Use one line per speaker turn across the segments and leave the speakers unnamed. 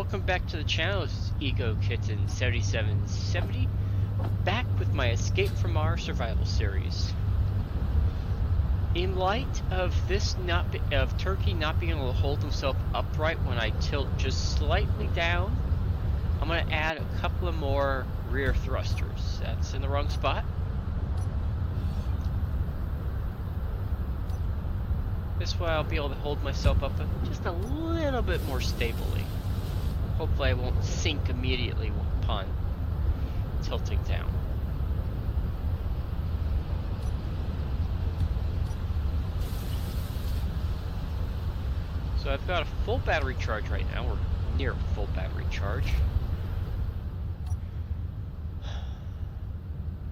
Welcome back to the channel. This is Ego Kitten 7770, back with my Escape from Mars survival series. In light of this Turkey not being able to hold himself upright when I tilt just slightly down, I'm going to add a couple of more rear thrusters. That's in the wrong spot. This way I'll be able to hold myself up just a little bit more stably. Hopefully I won't sink immediately upon tilting down. So I've got a full battery charge right now, or near full battery charge.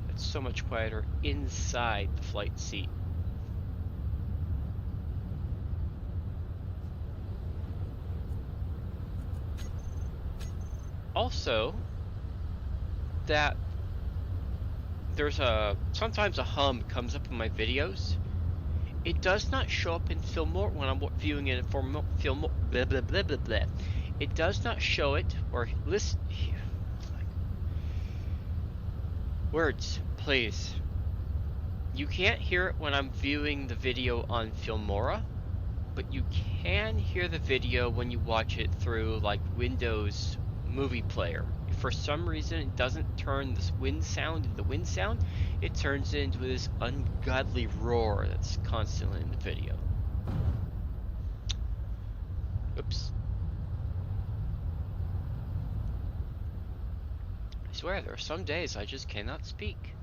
It's so much quieter inside the flight seat. Also, that there's sometimes a hum comes up in my videos. It does not show up in Filmora when I'm viewing it for Filmora. Blah, blah, blah, blah, blah. It does not show it or listen. Words, please. You can't hear it when I'm viewing the video on Filmora, but you can hear the video when you watch it through like Windows Movie Player. If for some reason it doesn't turn this wind sound into wind sound, it turns into this ungodly roar that's constantly in the video. Oops. I swear, there are some days I just cannot speak.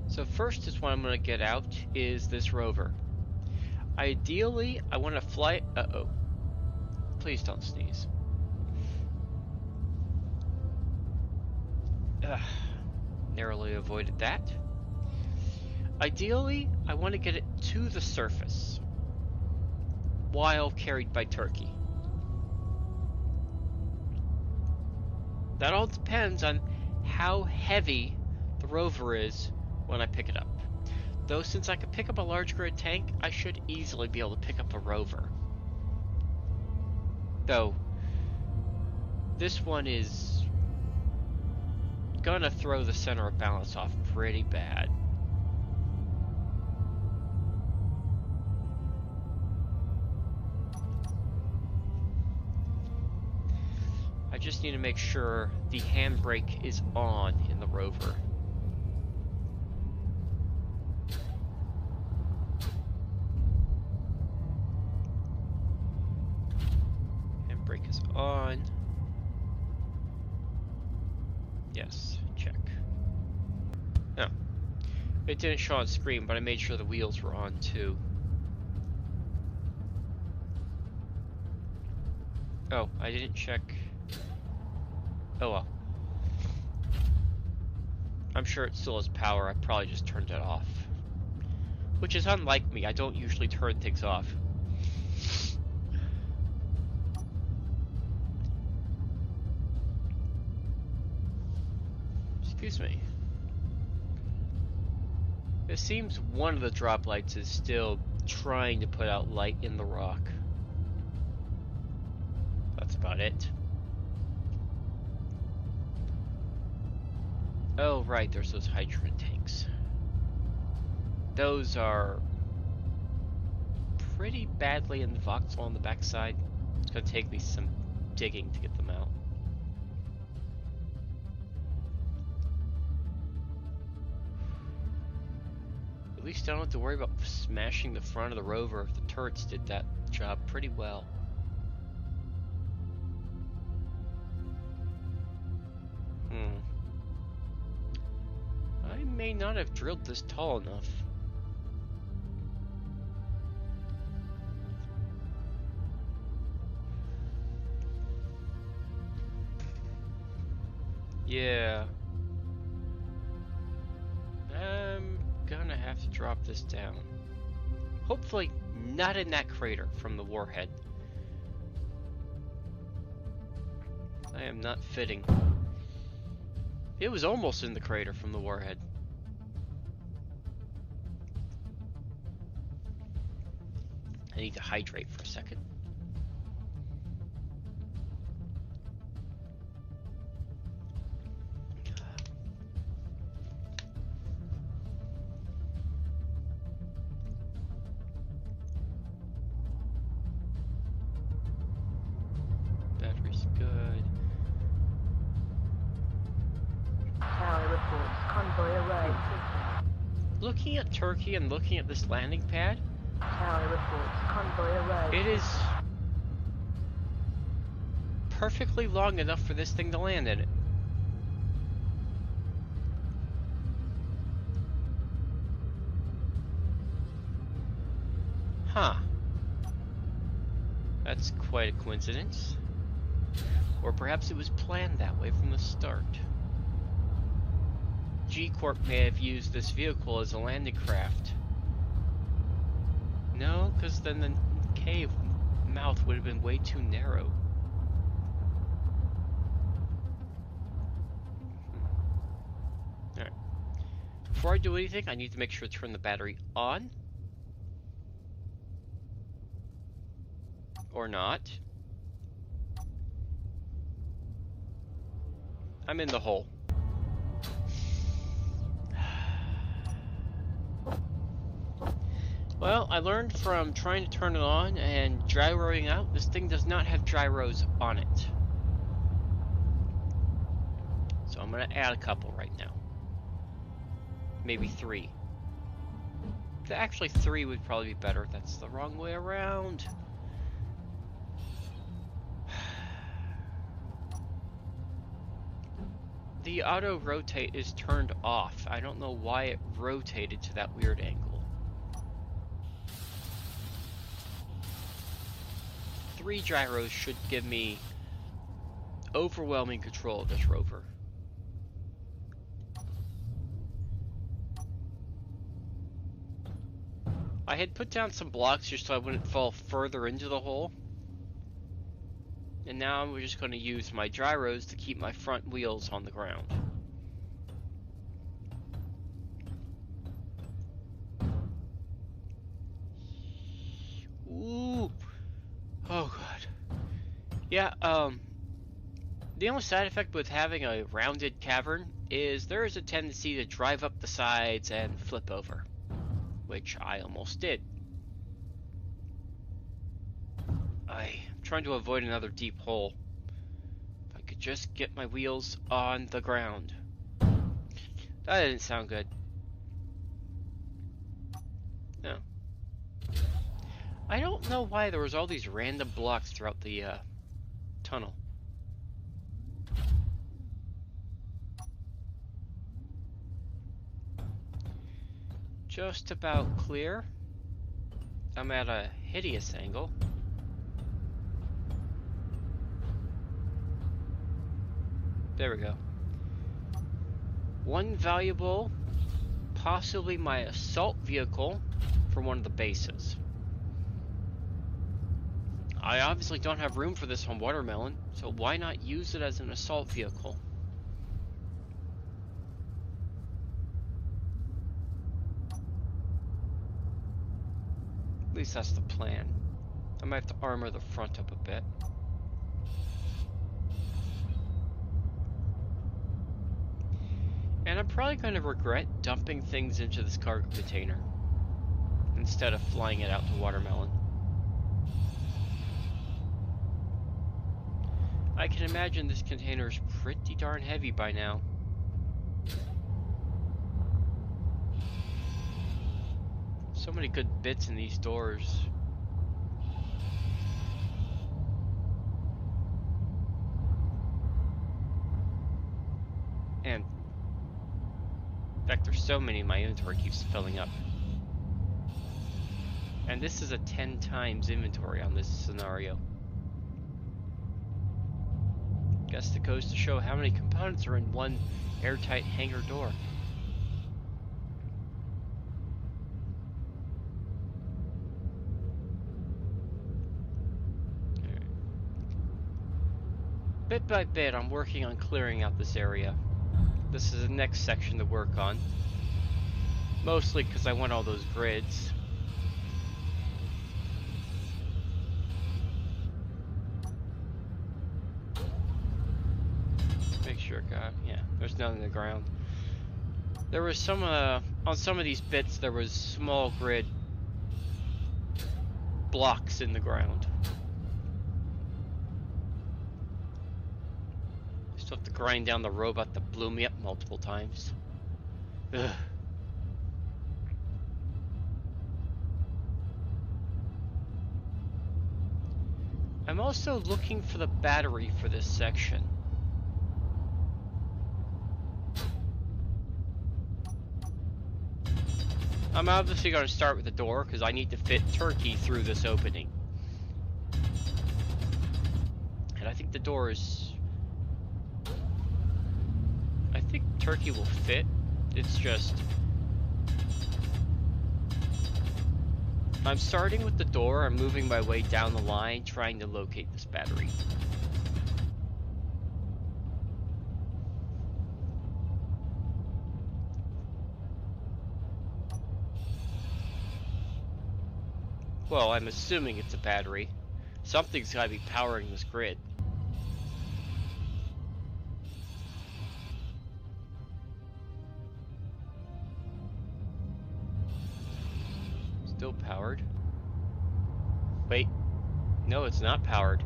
So first is what I'm going to get out is this rover. Ideally, I want to fly... Uh-oh. Please don't sneeze. Narrowly avoided that. Ideally, I want to get it to the surface while carried by Turkey. That all depends on how heavy the rover is when I pick it up. Though since I can pick up a large grid tank, I should easily be able to pick up a rover. Though, this one is gonna throw the center of balance off pretty bad. I just need to make sure the handbrake is on in the rover. Handbrake is on. Yes, check. No, it didn't show on screen, but I made sure the wheels were on too. Oh, I didn't check. Oh well. I'm sure it still has power. I probably just turned it off. Which is unlike me. I don't usually turn things off. Excuse me. It seems one of the drop lights is still trying to put out light in the rock. That's about it. Oh, right, there's those hydrogen tanks. Those are pretty badly in the voxel on the backside. It's gonna take me some digging to get them out. At least I don't have to worry about smashing the front of the rover. The turrets did that job pretty well. I may not have drilled this tall enough. Yeah. I'm gonna have to drop this down. Hopefully not in that crater from the warhead. I am not fitting. It was almost in the crater from the warhead. I need to hydrate for a second.
ep36.
Looking at Turkey and looking at this landing pad,
Tower reports convoy away.
it is perfectly long enough for this thing to land in it. Huh. That's quite a coincidence. Or perhaps it was planned that way from the start. G-Corp may have used this vehicle as a landing craft. No, because then the cave mouth would have been way too narrow. Alright. Before I do anything, I need to make sure to turn the battery on. Or not. I'm in the hole. Well, I learned from trying to turn it on and gyroing out, this thing does not have gyros on it. So I'm going to add a couple right now. Maybe 3. Actually, 3 would probably be better. That's the wrong way around. The auto rotate is turned off. I don't know why it rotated to that weird angle. 3 gyros should give me overwhelming control of this rover. I had put down some blocks just so I wouldn't fall further into the hole. And now I'm just going to use my gyros to keep my front wheels on the ground. Ooh. Oh god. Yeah, the only side effect with having a rounded cavern is there is a tendency to drive up the sides and flip over, which I almost did. I'm trying to avoid another deep hole. If I could just get my wheels on the ground. That didn't sound good. No. I don't know why there was all these random blocks throughout the tunnel. Just about clear. I'm at a hideous angle. There we go. One valuable, possibly my assault vehicle for one of the bases. I obviously don't have room for this on Watermelon, so why not use it as an assault vehicle? At least that's the plan. I might have to armor the front up a bit. And I'm probably going to regret dumping things into this cargo container instead of flying it out to Watermelon. I can imagine this container is pretty darn heavy by now. So many good bits in these doors. And in fact, there's so many, my inventory keeps filling up. And this is a 10 times inventory on this scenario. Guess it goes to show how many components are in one airtight hangar door. Bit by bit, I'm working on clearing out this area. This is the next section to work on. Mostly because I want all those grids. Make sure, God, yeah, there's none in the ground. There was some, on some of these bits, there was small grid blocks in the ground. Still have to grind down the robot that blew me up multiple times. Ugh. I'm also looking for the battery for this section. I'm obviously going to start with the door because I need to fit Turkey through this opening. And I think the door is... I think Turkey will fit. It's just... I'm starting with the door, I'm moving my way down the line, trying to locate this battery. Well, I'm assuming it's a battery. Something's gotta be powering this grid. Still powered. Wait. No, it's not powered.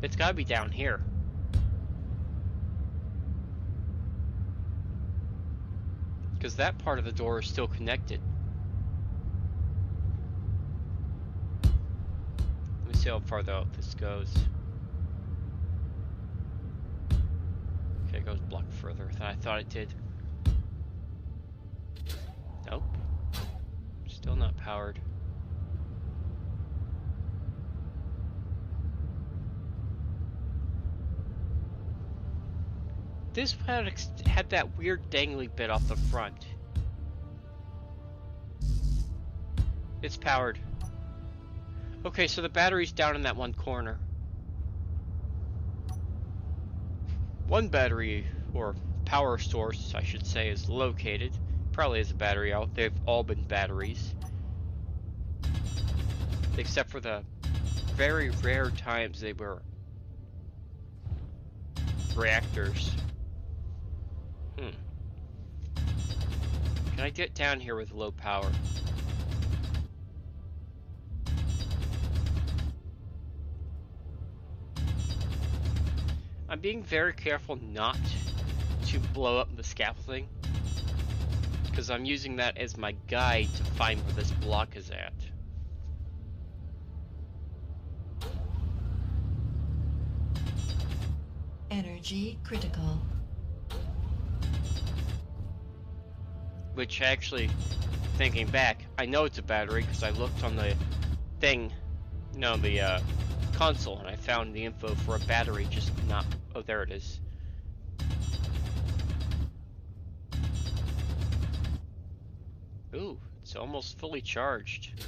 It's gotta be down here. Because that part of the door is still connected. Let me see how far out this goes. Okay, it goes a block further than I thought it did. Nope. Still not powered. This had that weird dangly bit off the front. It's powered. Okay, so the battery's down in that one corner. One battery, or power source, I should say, is located. Probably is a battery out. They've all been batteries. Except for the very rare times they were reactors. Can I get down here with low power? I'm being very careful not to blow up the scaffolding, because I'm using that as my guide to find where this block is at.
Energy critical.
Which actually, thinking back, I know it's a battery because I looked on the thing, the console, and I found the info for a battery, just not... Oh, there it is. Ooh, it's almost fully charged.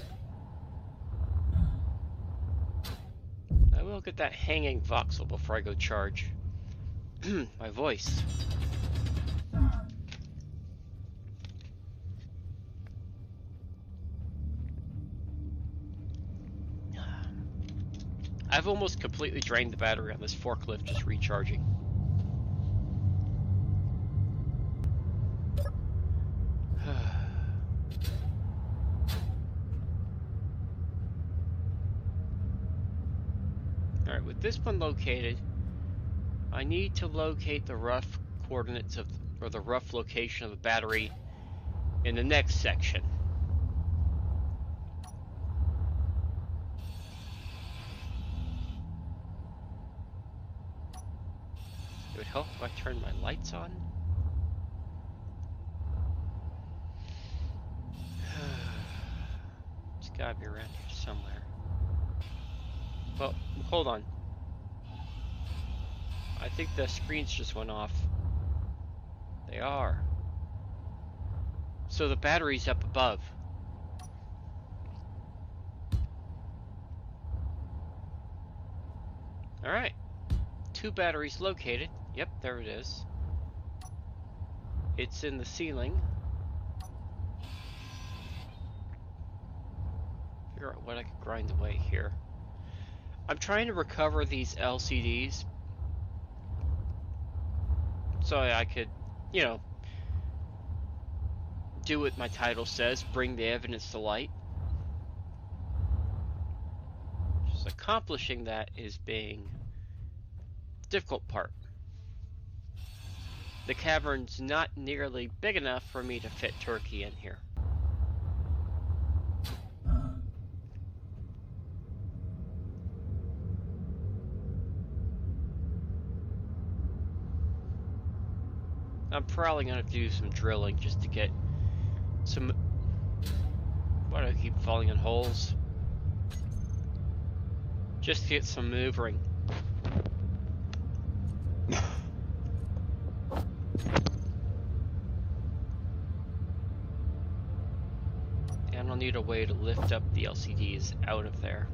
I will get that hanging voxel before I go charge. My voice. I've almost completely drained the battery on this forklift, just recharging. Alright, with this one located, I need to locate the rough coordinates of, or the rough location of the battery in the next section. It would help if I turned my lights on. It's gotta be around here somewhere. Well, hold on. I think the screens just went off. They are. So the battery's up above. Alright. 2 batteries located. Yep, there it is. It's in the ceiling. Figure out what I could grind away here. I'm trying to recover these LCDs so I could, do what my title says, bring the evidence to light. Just accomplishing that is being difficult part. The cavern's not nearly big enough for me to fit Turkey in here. I'm probably gonna do some drilling just to get some. Why do I keep falling in holes? Just to get some moving. And I'll need a way to lift up the LCDs out of there.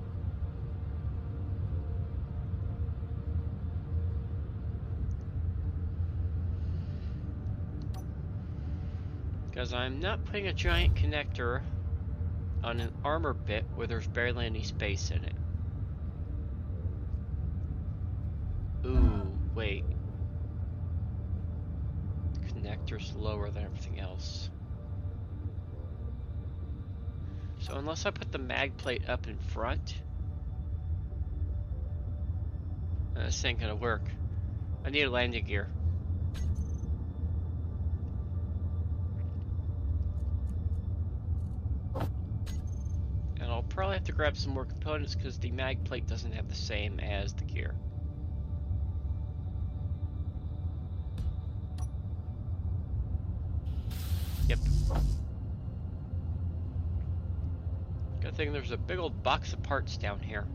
Because I'm not putting a giant connector on an armor bit where there's barely any space in it. Ooh, wait. The connector's lower than everything else. So unless I put the mag plate up in front, this ain't gonna work. I need a landing gear. And I'll probably have to grab some more components because the mag plate doesn't have the same as the gear. Yep. Good thing there's a big old box of parts down here.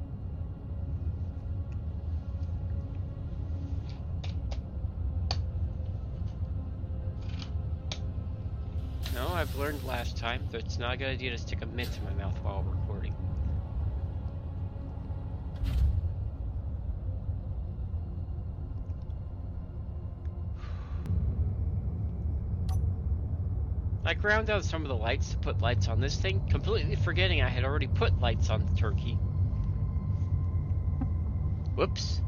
No, I've learned last time that it's not a good idea to stick a mint in my mouth while recording. I ground down some of the lights to put lights on this thing, completely forgetting I had already put lights on the Turkey. Whoops.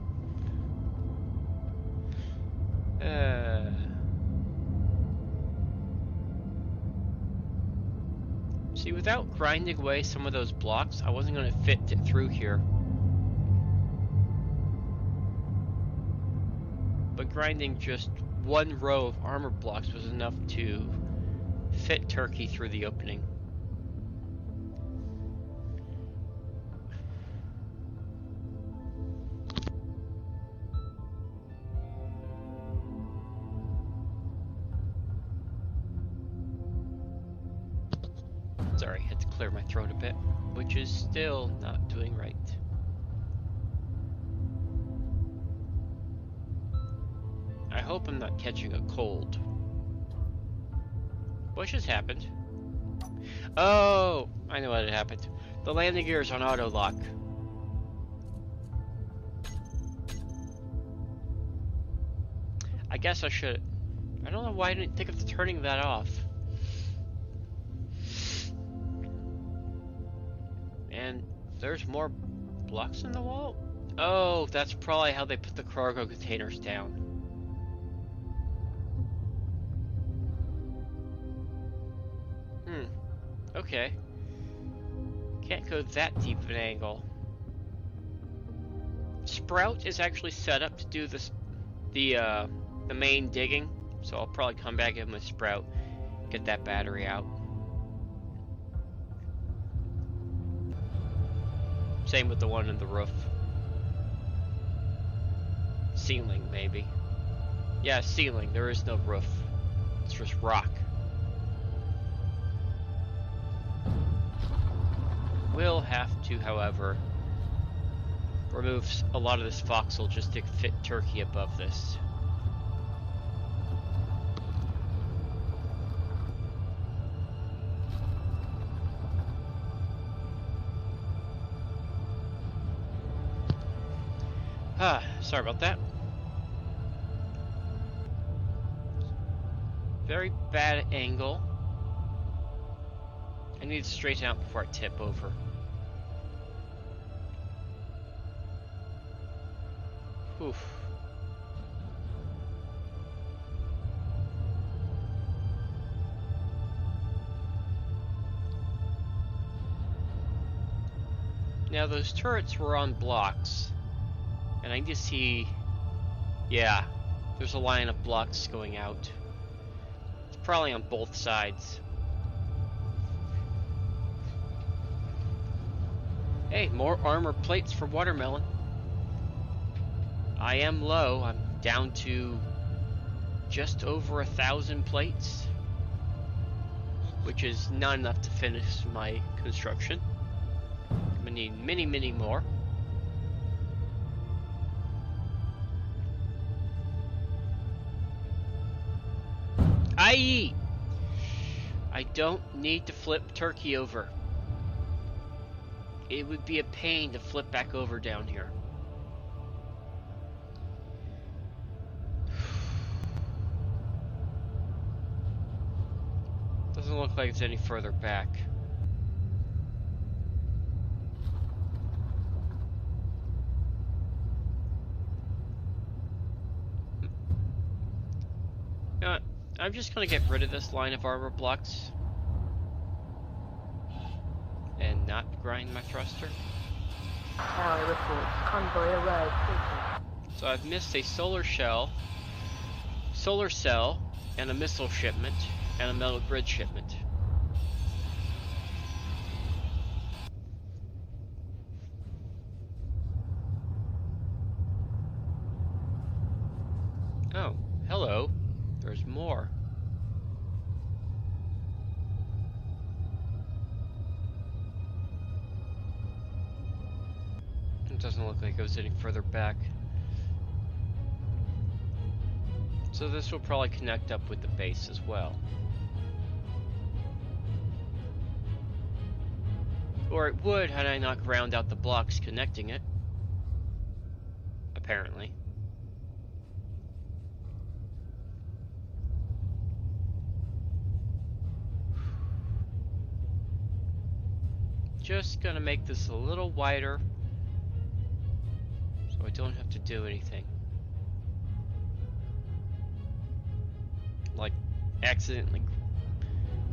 See, without grinding away some of those blocks, I wasn't going to fit it through here. But grinding just one row of armor blocks was enough to fit Turkey through the opening. Sorry, had to clear my throat a bit, which is still not doing right. I hope I'm not catching a cold. What just happened? Oh, I know what had happened. The landing gear is on auto lock. I guess I should. I don't know why I didn't think of turning that off. And there's more blocks in the wall? Oh, that's probably how they put the cargo containers down. Okay. Can't go that deep of an angle. Sprout is actually set up to do this, the main digging, so I'll probably come back in with Sprout, get that battery out. Same with the one in the roof. Ceiling, maybe. Yeah, ceiling. There is no roof. It's just rock. Will have to, however, remove a lot of this voxel just to fit Turkey above this. Sorry about that. Very bad angle. I need to straighten out before I tip over. Oof. Now those turrets were on blocks, and I need to see Yeah, there's a line of blocks going out. It's probably on both sides. Hey, more armor plates for watermelon. I am low. I'm down to just over 1,000 plates, which is not enough to finish my construction. I'm gonna need many, many more. I don't need to flip Turkey over. It would be a pain to flip back over down here. Doesn't look like it's any further back. You know what? I'm just gonna get rid of this line of armor blocks and not grind my thruster.
Tower reports. Convoy arrived.
So I've missed a solar cell, and a missile shipment, and a metal grid shipment. Oh, hello. There's more. It doesn't look like it was any further back. So this will probably connect up with the base as well. Or it would had I not ground out the blocks connecting it. Apparently. Just gonna make this a little wider so I don't have to do anything. Like accidentally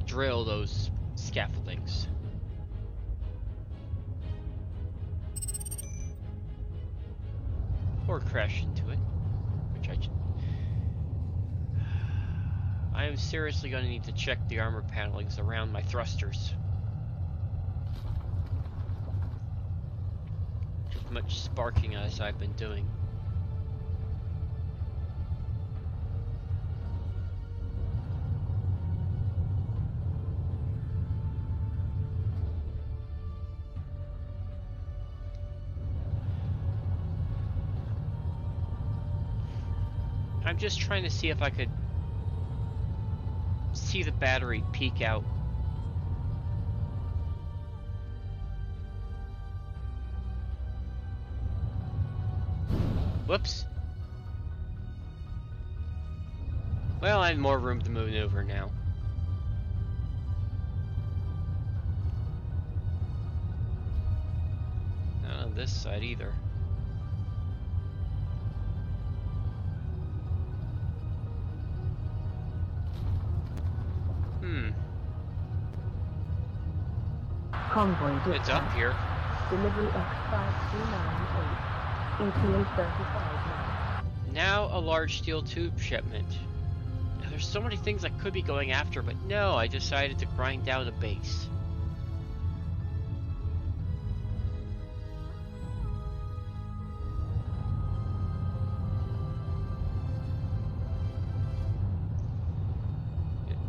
drill those scaffoldings. Or crash into it, which I am seriously going to need to check the armor panelings around my thrusters. As much sparking as I've been doing. I'm just trying to see if I could see the battery peek out. Whoops. Well, I have more room to maneuver now. Not on this side either.
Convoy dispatch.
It's up here.
Delivery X5398. ETA 35 minutes.
Now a large steel tube shipment. Now, there's so many things I could be going after, but no, I decided to grind down a base.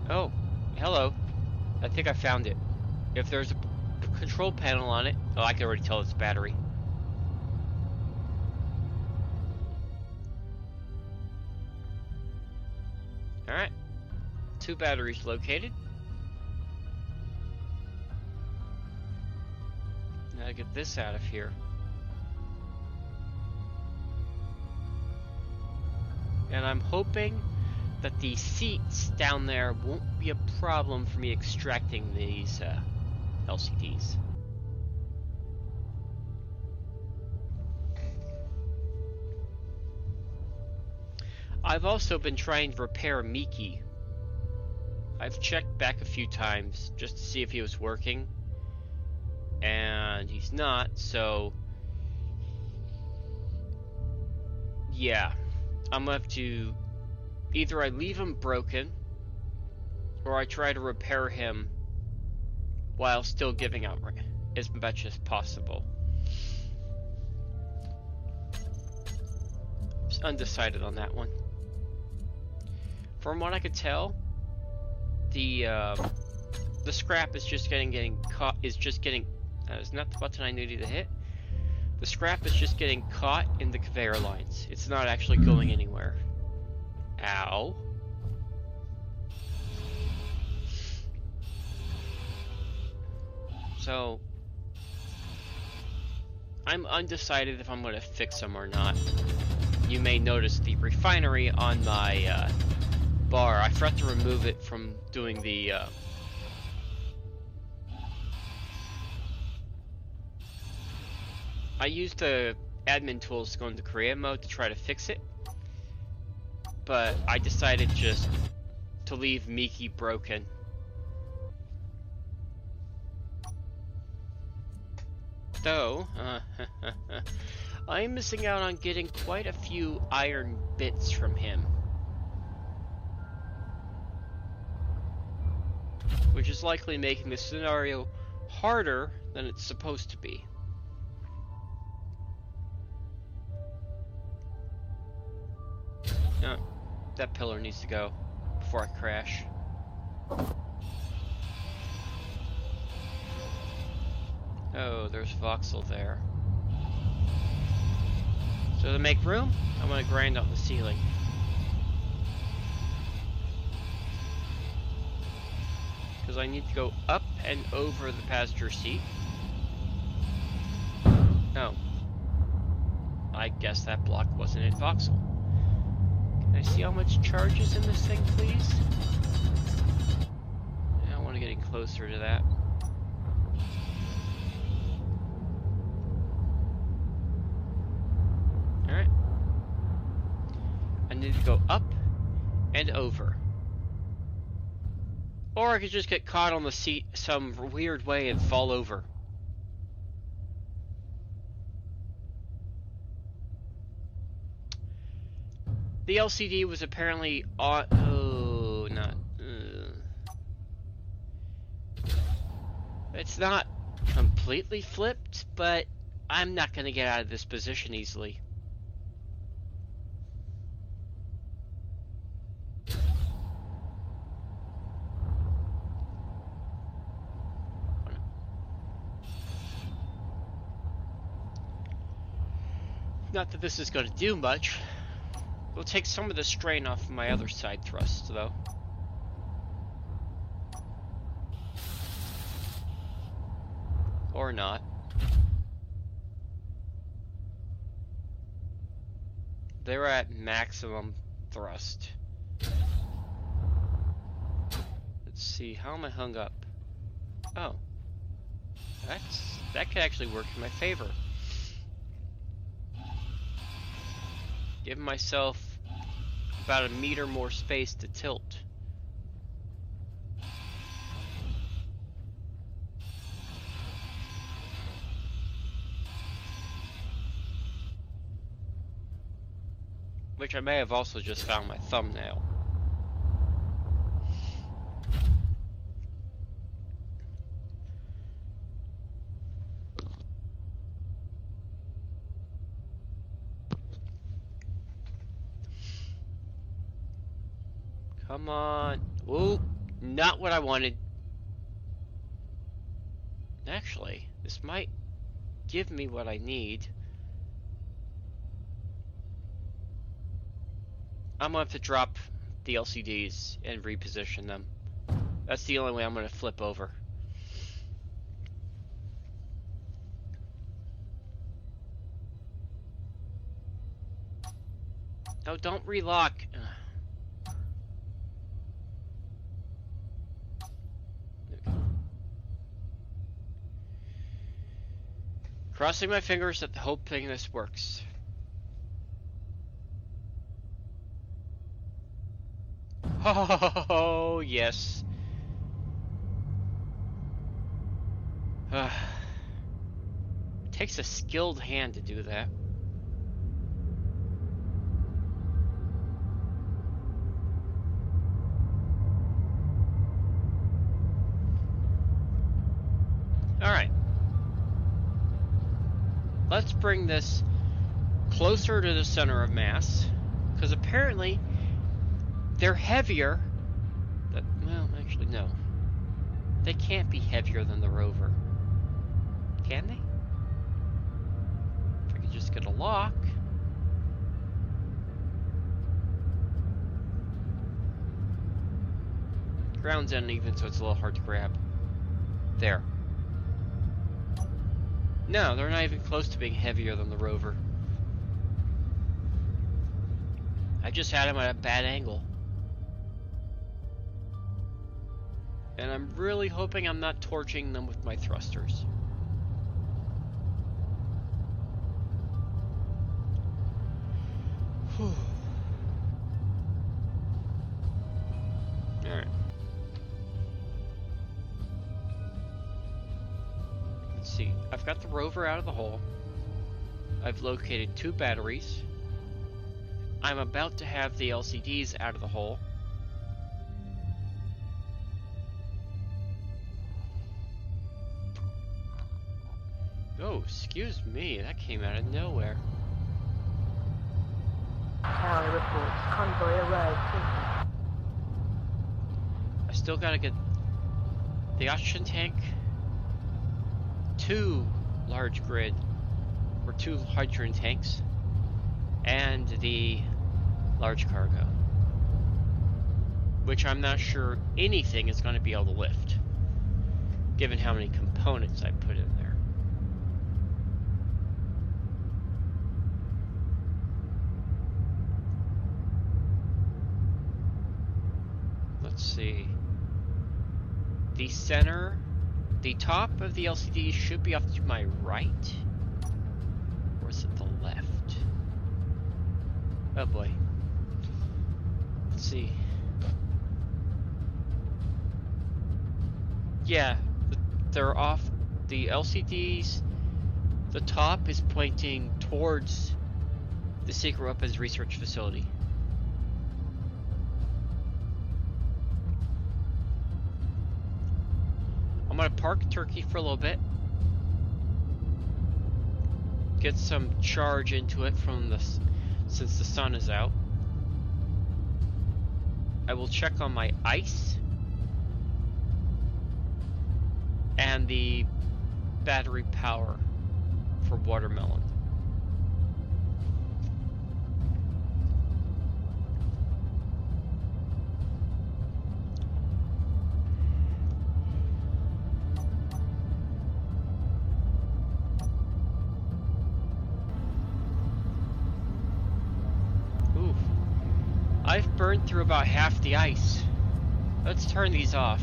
Oh, hello. I think I found it. If there's a control panel on it, oh, I can already tell it's battery. Alright. 2 batteries located. Now get this out of here. And I'm hoping that the seats down there won't be a problem for me extracting these LCDs. I've also been trying to repair Miki. I've checked back a few times just to see if he was working, and he's not, so yeah, I'm gonna have to either I leave him broken or I try to repair him while still giving out as much as possible. Just undecided on that one. From what I could tell, the scrap is just getting caught. Is not the button I needed to hit. The scrap is just getting caught in the conveyor lines. It's not actually going anywhere. Ow. So, I'm undecided if I'm going to fix them or not. You may notice the refinery on my bar. I forgot to remove it from doing the I used the admin tools to go into creative mode to try to fix it, but I decided just to leave Miki broken. Though, I'm missing out on getting quite a few iron bits from him, which is likely making the scenario harder than it's supposed to be. That pillar needs to go before I crash. Oh, there's voxel there. So to make room, I'm gonna grind out the ceiling. Because I need to go up and over the passenger seat. Oh. I guess that block wasn't in voxel. Can I see how much charge is in this thing, please? Yeah, I want to get closer to that. Alright. I need to go up and over. Or I could just get caught on the seat some weird way and fall over. The LCD was apparently on. Oh, not. It's not completely flipped, but I'm not going to get out of this position easily. Not that this is going to do much. It'll take some of the strain off of my other side thrust, though. Or not. They're at maximum thrust. Let's see, how am I hung up? Oh. That could actually work in my favor. Give myself about a meter more space to tilt. Which I may have also just found my thumbnail. Come on. Ooh, not what I wanted. Actually, this might give me what I need. I'm gonna have to drop the LCDs and reposition them. That's the only way I'm gonna flip over. No, don't relock. Crossing my fingers that hoping this works. Oh, yes. It takes a skilled hand to do that. let's bring this closer to the center of mass, because apparently they're heavier. Well, actually, no. They can't be heavier than the rover. Can they? If I could just get a lock. Ground's uneven, so it's a little hard to grab. There. No, they're not even close to being heavier than the rover. I just had them at a bad angle. And I'm really hoping I'm not torching them with my thrusters. Whew. Alright. Let's see. I've got the rover out of the hole. I've located 2 batteries. I'm about to have the LCDs out of the hole. Oh, excuse me, that came out of nowhere.
Tower reports convoy arrived safely.
I still gotta get the oxygen tank, 2 large grid, or 2 hydrogen tanks, and the large cargo, which I'm not sure anything is going to be able to lift, given how many components I put in there. Let's see. The top of the LCD should be off to my right, or is it the left? Oh boy. Let's see. Yeah, they're off. The LCDs, the top is pointing towards the Secret Weapons Research Facility. I'm gonna park Turkey for a little bit. Get some charge into it from the since the sun is out. I will check on my ice and the battery power for watermelon. I've burned through about half the ice. Let's turn these off.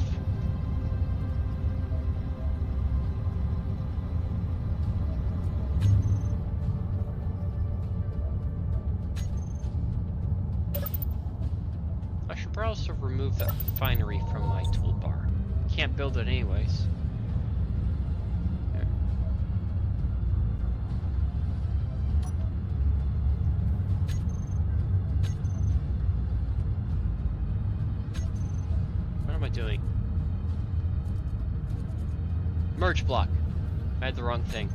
I should probably also remove that finery from my toolbar. Can't build it anyways. Doing merge block. I had the wrong thing.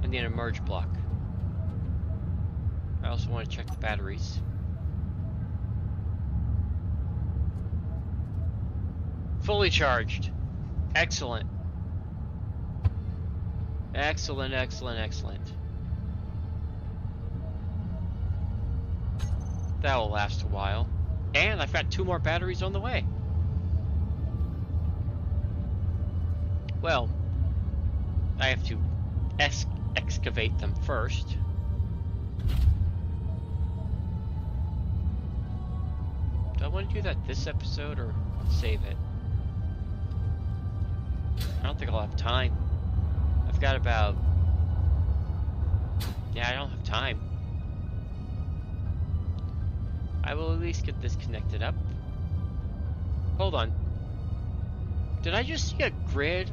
I need a merge block. I also want to check the batteries. Fully charged. Excellent. Excellent, excellent, excellent. That will last a while. And I've got 2 more batteries on the way. Well, I have to excavate them first. Do I want to do that this episode or save it? I don't think I'll have time. I've got about... Yeah, I don't have time. I will at least get this connected up. Hold on. Did I just see a grid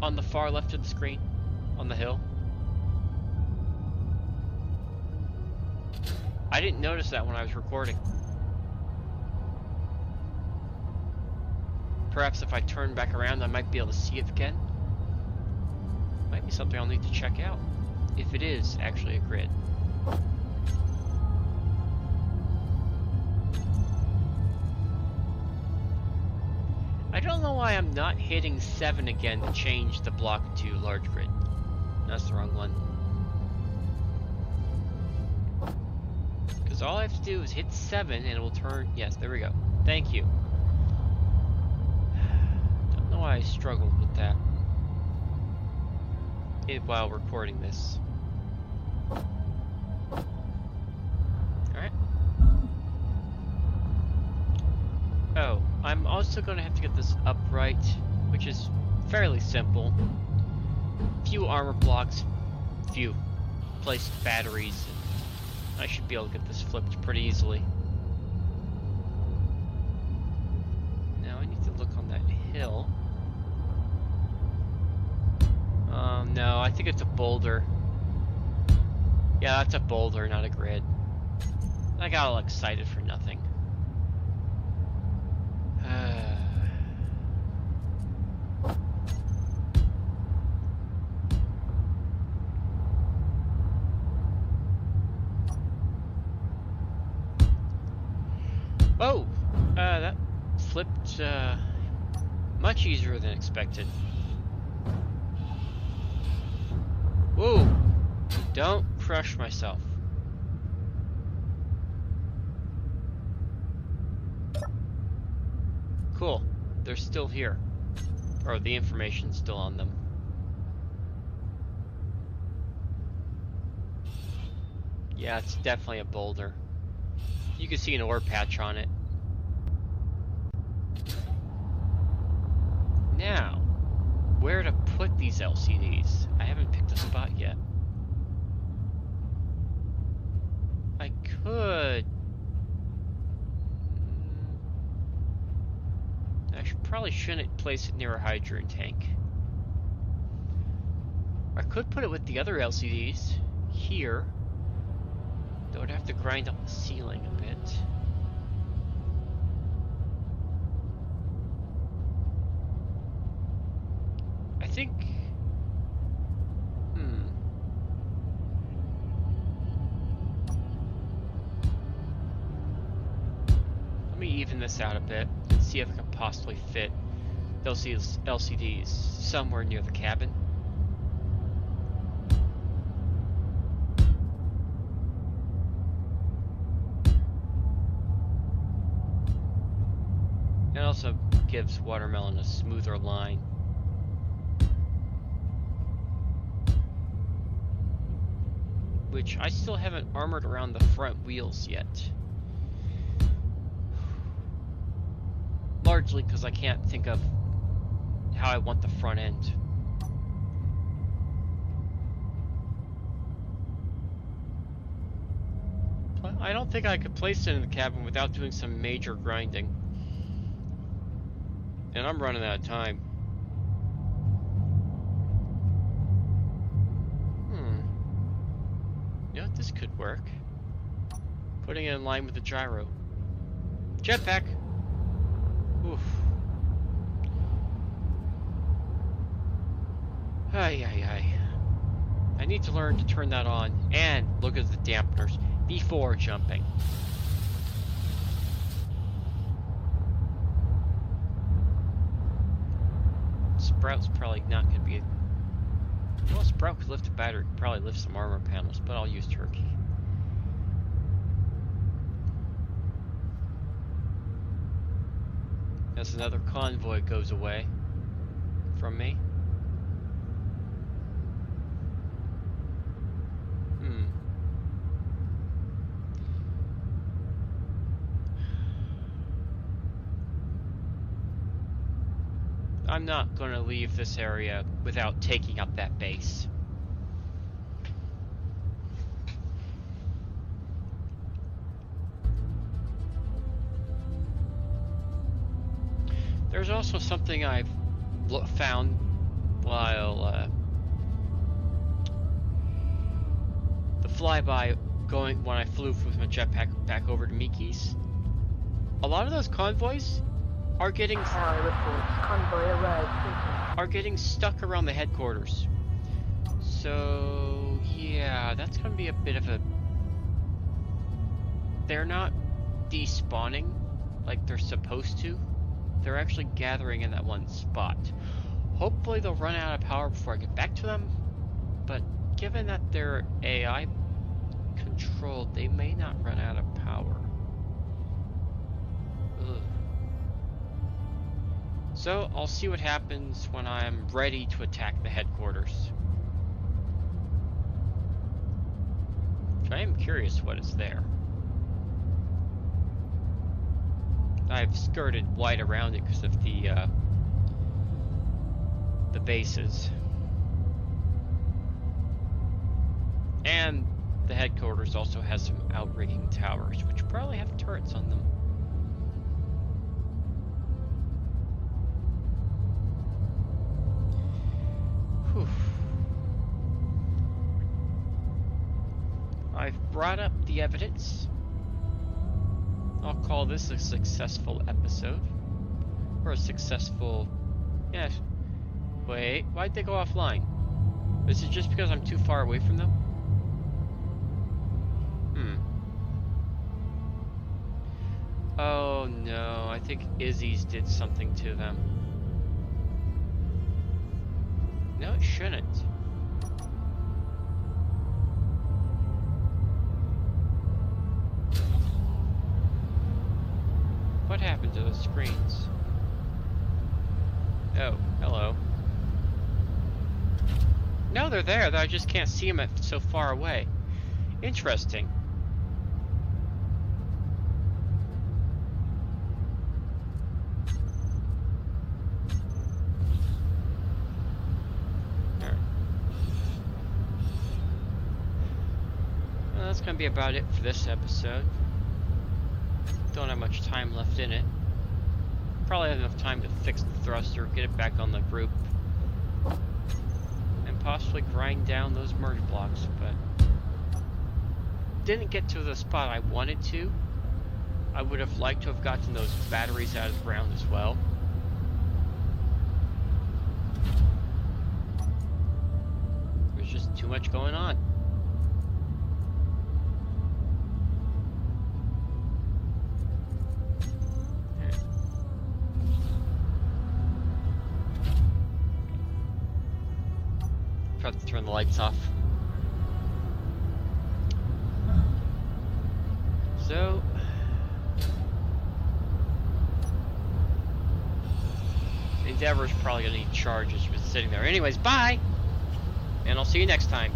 on the far left of the screen? On the hill? I didn't notice that when I was recording. Perhaps if I turn back around, I might be able to see it again. Might be something I'll need to check out, if it is actually a grid. I don't know why I'm not hitting 7 again to change the block to large grid. That's the wrong one. Because all I have to do is hit 7 and it will turn. Yes, there we go. Thank you. Don't know why I struggled with that while recording this. Alright. Oh, I'm also going to have to get this upright, which is fairly simple. Few armor blocks, few placed batteries. I should be able to get this flipped pretty easily. Now I need to look on that hill. No, I think it's a boulder. Yeah, that's a boulder, not a grid. I got all excited for nothing. Oh! That flipped, much easier than expected. Whoa! Don't crush myself. Cool. They're still here. Or the information's still on them. Yeah, it's definitely a boulder. You can see an ore patch on it. Now, where to put these LCDs? I haven't picked a spot yet. I could... probably shouldn't place it near a hydrogen tank. I could put it with the other LCDs here. Though I'd have to grind up the ceiling a bit. I think... Let me even this out a bit and see if I can possibly fit those LCDs somewhere near the cabin. It also gives Watermelon a smoother line. Which I still haven't armored around the front wheels yet. Largely because I can't think of how I want the front end. I don't think I could place it in the cabin without doing some major grinding. And I'm running out of time. Yeah, this could work. Putting it in line with the gyro. Jetpack! Oof. Ay. I need to learn to turn that on and look at the dampeners before jumping. Sprout's probably not going to be... Well, Sprout could lift a battery, could probably lift some armor panels, but I'll use Turkey. As another convoy goes away from me. I'm not going to leave this area without taking up that base. There's also something I've found while the flyby going when I flew with my jetpack back over to Miki's. A lot of those convoys are getting
Tower reports convoy arrived. Kitten.
are getting stuck around the headquarters. So yeah, that's gonna be a bit of a. They're not despawning like they're supposed to. They're actually gathering in that one spot. Hopefully they'll run out of power before I get back to them. But given that they're AI controlled, they may not run out of power. Ugh. So I'll see what happens when I'm ready to attack the headquarters. I am curious what is there. I've skirted wide around it because of the bases. And the headquarters also has some outrigging towers, which probably have turrets on them. Whew. I've brought up the evidence. I'll call this a successful episode. Or a successful... Yes. Wait, why'd they go offline? Is it just because I'm too far away from them? Oh no, I think Izzy's did something to them. No, it shouldn't. What happened to those screens? Oh, hello. No, they're there, I just can't see them so far away. Interesting. Well, that's gonna be about it for this episode. Don't have much time left in it. Probably have enough time to fix the thruster, get it back on the group, and possibly grind down those merge blocks, but didn't get to the spot I wanted to. I would have liked to have gotten those batteries out of the ground as well. There's just too much going on. Have to turn the lights off. So Endeavor's probably gonna need charges for sitting there. Anyways, bye! And I'll see you next time.